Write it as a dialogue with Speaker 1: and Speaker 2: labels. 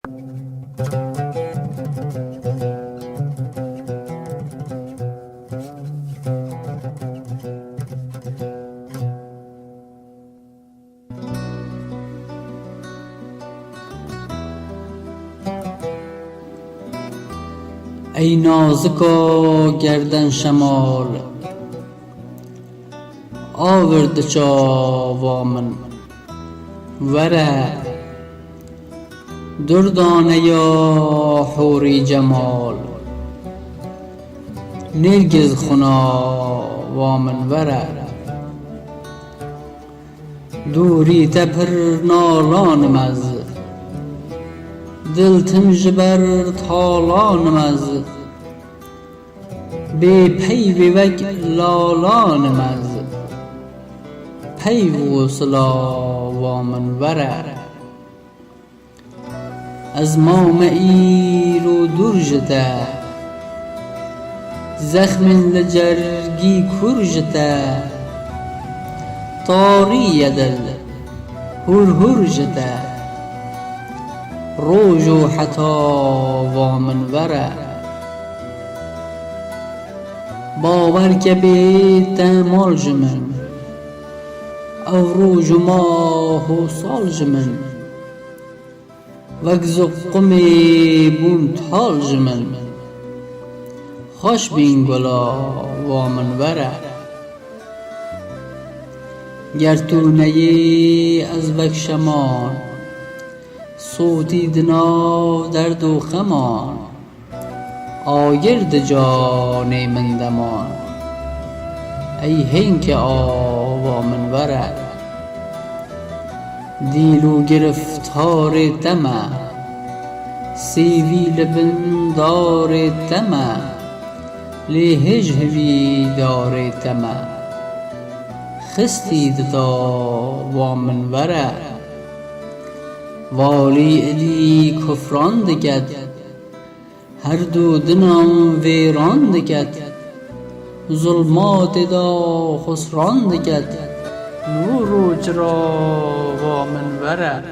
Speaker 1: ای نازک و گردن شمال آورده چاوامن وره دردانه یا حوری جمال نرگز خنا وامن وره دوری تپر نالانم از دلتم جبر تالانم از بی پیوی وگ لالانم از پیو و سلاوامن وره از مام ایر و درجته زخم لجرگی کرجته طاری دل هر جته روج و حتا وامن وره باور که بیت مال جمن او روج و ماه و سال جمن وک زقمی بون تال جمن خوش بین گلا وامن وره گر تو نیی از وک شمان صوتی دناو درد و خمان آگرد جان من دمان ای هنک آوا من وره دیلو گرفتار تمه سیوی لبندار تمه لیهج هوی دار تمه خستی دتا وامن وره والی الی کفران دکد هر دو دنم ویران دکد ظلمات دا خسران دکد نور و چرا وامن وره